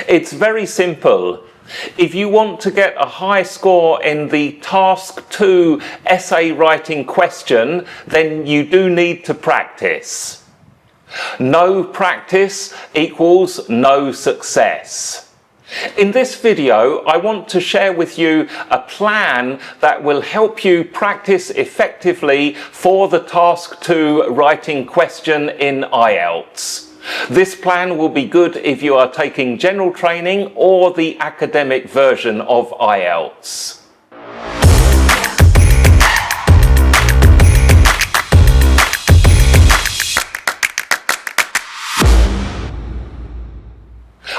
It's very simple. If you want to get a high score in the Task 2 essay writing question, then you do need to practice. No practice equals no success. In this video, I want to share with you a plan that will help you practice effectively for the Task 2 writing question in IELTS. This plan will be good if you are taking general training or the academic version of IELTS.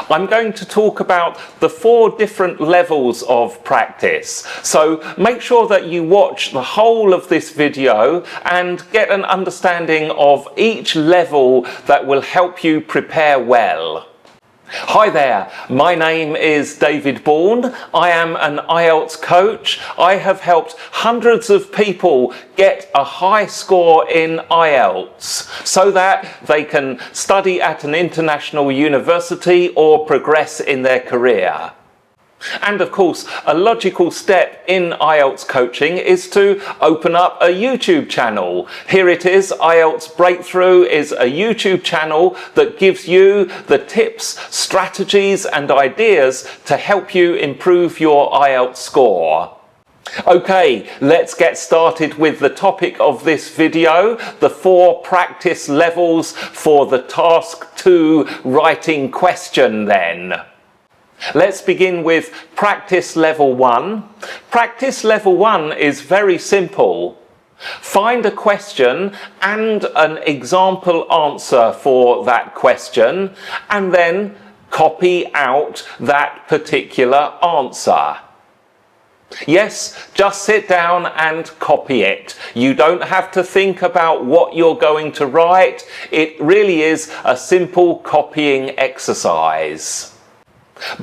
I'm going to talk about the 4 different levels of practice. So make sure that you watch the whole of this video and get an understanding of each level that will help you prepare well. Hi there, my name is David Bourne. I am an IELTS coach. I have helped hundreds of people get a high score in IELTS so that they can study at an international university or progress in their career. And of course, a logical step in IELTS coaching is to open up a YouTube channel. Here it is, IELTS Breakthrough is a YouTube channel that gives you the tips, strategies and ideas to help you improve your IELTS score. Okay, let's get started with the topic of this video, the 4 practice levels for the Task 2 writing question then. Let's begin with practice level 1. Practice level 1 is very simple. Find a question and an example answer for that question, and then copy out that particular answer. Yes, just sit down and copy it. You don't have to think about what you're going to write. It really is a simple copying exercise.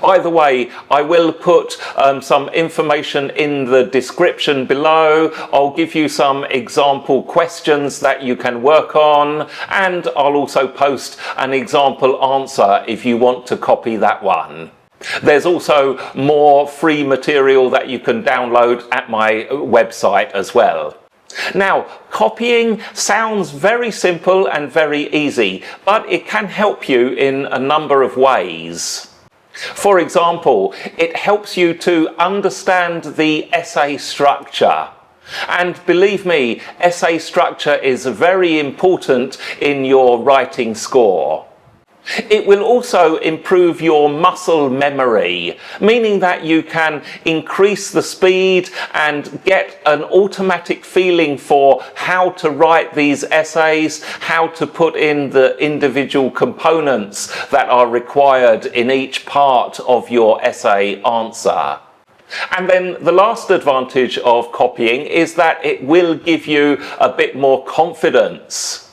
By the way, I will put some information in the description below. I'll give you some example questions that you can work on, and I'll also post an example answer if you want to copy that one. There's also more free material that you can download at my website as well. Now, copying sounds very simple and very easy, but it can help you in a number of ways. For example, it helps you to understand the essay structure. And believe me, essay structure is very important in your writing score. It will also improve your muscle memory, meaning that you can increase the speed and get an automatic feeling for how to write these essays, how to put in the individual components that are required in each part of your essay answer. And then the last advantage of copying is that it will give you a bit more confidence.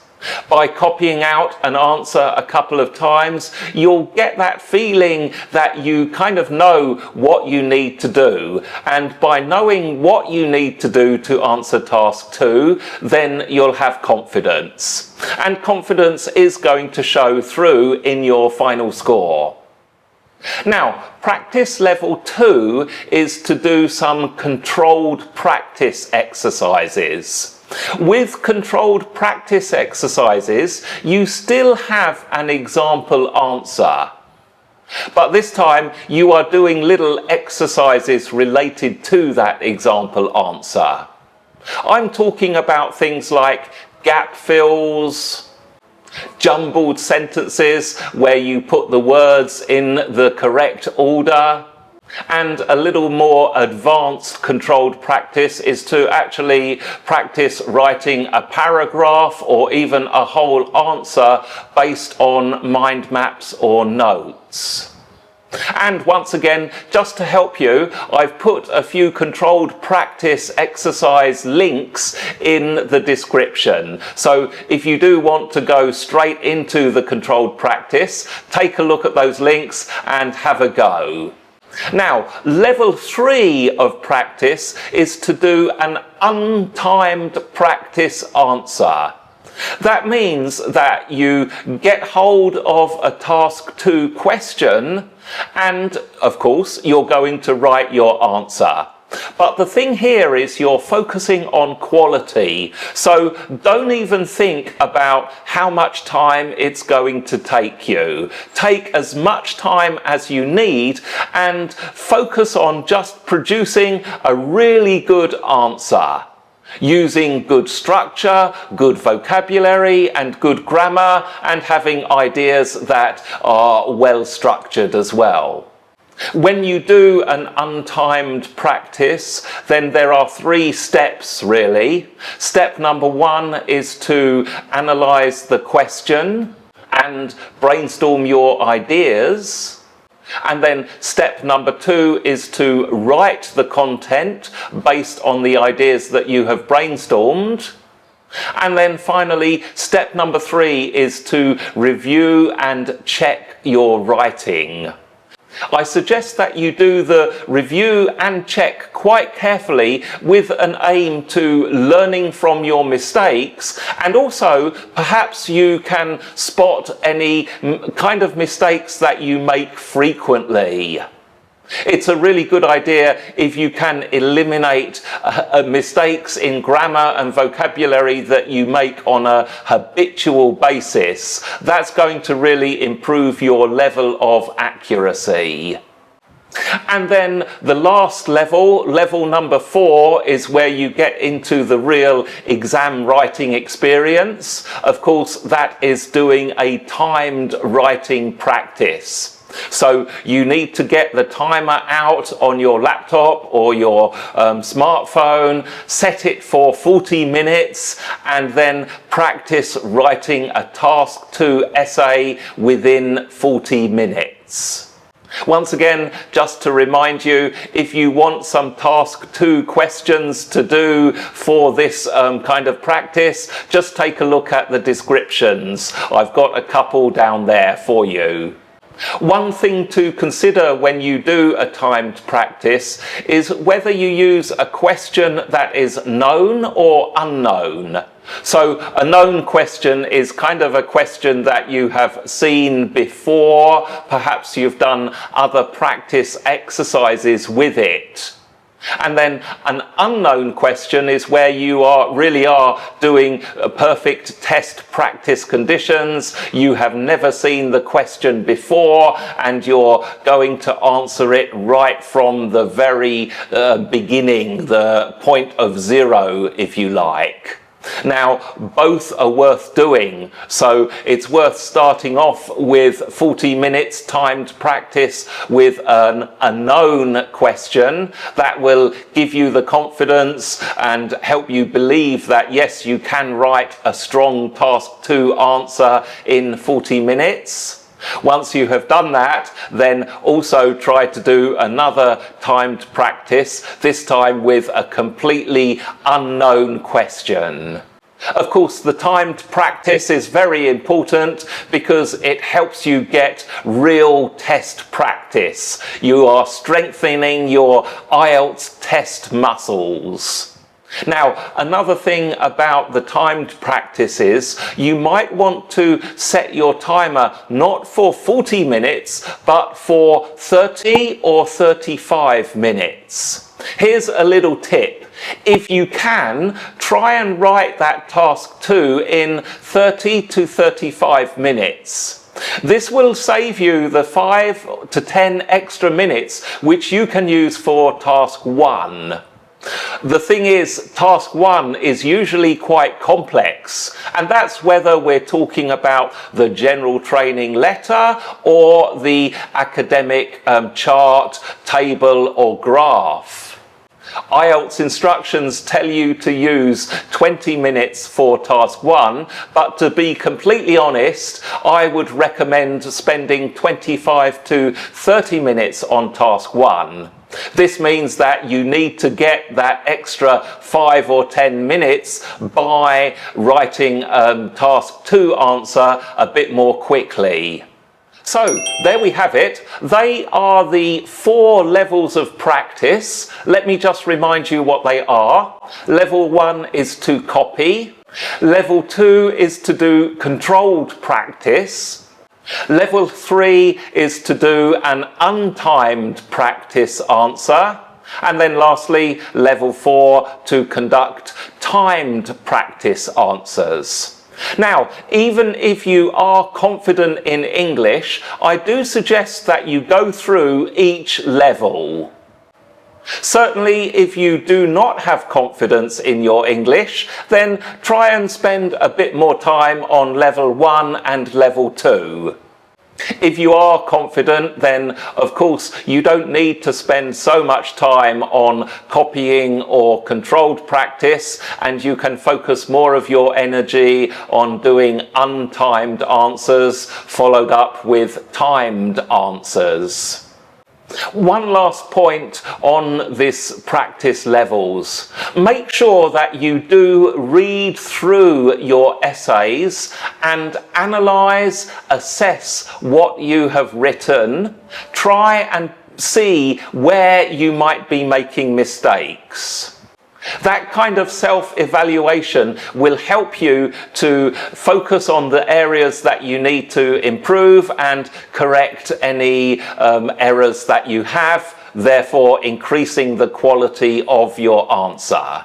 By copying out an answer a couple of times, you'll get that feeling that you kind of know what you need to do. And by knowing what you need to do to answer task 2, then you'll have confidence. And confidence is going to show through in your final score. Now, practice level 2 is to do some controlled practice exercises. With controlled practice exercises, you still have an example answer. But this time you are doing little exercises related to that example answer. I'm talking about things like gap fills, jumbled sentences where you put the words in the correct order, and a little more advanced controlled practice is to actually practice writing a paragraph or even a whole answer based on mind maps or notes. And once again, just to help you, I've put a few controlled practice exercise links in the description. So if you do want to go straight into the controlled practice, take a look at those links and have a go. Now, level 3 of practice is to do an untimed practice answer. That means that you get hold of a task 2 question and, of course, you're going to write your answer. But the thing here is you're focusing on quality, so don't even think about how much time it's going to take you. Take as much time as you need and focus on just producing a really good answer, using good structure, good vocabulary and good grammar, and having ideas that are well structured as well. When you do an untimed practice, then there are 3 steps really. Step number 1 is to analyze the question and brainstorm your ideas. And then step number 2 is to write the content based on the ideas that you have brainstormed. And then finally, step number 3 is to review and check your writing. I suggest that you do the review and check quite carefully with an aim to learning from your mistakes, and also perhaps you can spot any kind of mistakes that you make frequently. It's a really good idea if you can eliminate mistakes in grammar and vocabulary that you make on a habitual basis. That's going to really improve your level of accuracy. And then the last level, level number 4, is where you get into the real exam writing experience. Of course, that is doing a timed writing practice. So you need to get the timer out on your laptop or your smartphone, set it for 40 minutes, and then practice writing a task 2 essay within 40 minutes. Once again, just to remind you, if you want some task 2 questions to do for this kind of practice, just take a look at the descriptions. I've got a couple down there for you. One thing to consider when you do a timed practice is whether you use a question that is known or unknown. So a known question is kind of a question that you have seen before, perhaps you've done other practice exercises with it. And then an unknown question is where you really are doing perfect test practice conditions. You have never seen the question before and you're going to answer it right from the very beginning, the point of 0, if you like. Now, both are worth doing, so it's worth starting off with 40 minutes timed practice with a known question that will give you the confidence and help you believe that yes, you can write a strong task 2 answer in 40 minutes. Once you have done that, then also try to do another timed practice, this time with a completely unknown question. Of course, the timed practice is very important because it helps you get real test practice. You are strengthening your IELTS test muscles. Now, another thing about the timed practice is you might want to set your timer not for 40 minutes, but for 30 or 35 minutes. Here's a little tip. If you can, try and write that task 2 in 30 to 35 minutes. This will save you the 5 to 10 extra minutes which you can use for task 1. The thing is, task 1 is usually quite complex, and that's whether we're talking about the general training letter or the academic chart, table or graph. IELTS instructions tell you to use 20 minutes for task 1, but to be completely honest, I would recommend spending 25 to 30 minutes on task 1. This means that you need to get that extra 5 or 10 minutes by writing task 2 answer a bit more quickly. So, there we have it. They are the 4 levels of practice. Let me just remind you what they are. Level 1 is to copy. Level 2 is to do controlled practice. Level 3 is to do an untimed practice answer. And then lastly, level 4 to conduct timed practice answers. Now, even if you are confident in English, I do suggest that you go through each level. Certainly, if you do not have confidence in your English, then try and spend a bit more time on level 1 and level 2. If you are confident, then of course you don't need to spend so much time on copying or controlled practice, and you can focus more of your energy on doing untimed answers followed up with timed answers. One last point on this practice levels. Make sure that you do read through your essays and analyze, assess what you have written. Try and see where you might be making mistakes. That kind of self-evaluation will help you to focus on the areas that you need to improve and correct any errors that you have, therefore increasing the quality of your answer.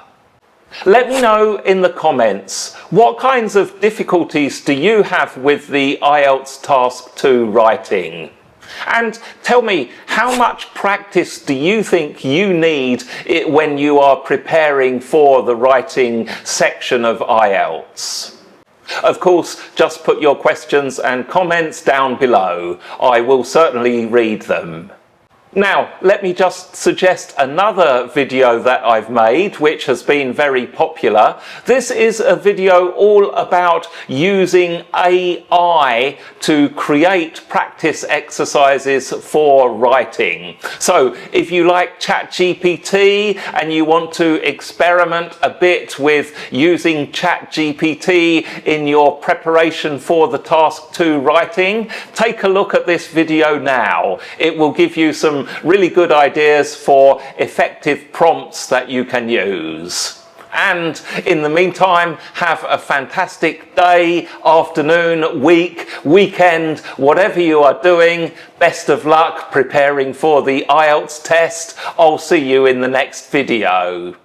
Let me know in the comments, what kinds of difficulties do you have with the IELTS Task 2 writing? And tell me, how much practice do you think you need when you are preparing for the writing section of IELTS? Of course, just put your questions and comments down below. I will certainly read them. Now, let me just suggest another video that I've made, which has been very popular. This is a video all about using AI to create practice exercises for writing. So, if you like ChatGPT and you want to experiment a bit with using ChatGPT in your preparation for the Task 2 writing, take a look at this video now. It will give you some really good ideas for effective prompts that you can use. And in the meantime, have a fantastic day, afternoon, week, weekend, whatever you are doing. Best of luck preparing for the IELTS test. I'll see you in the next video.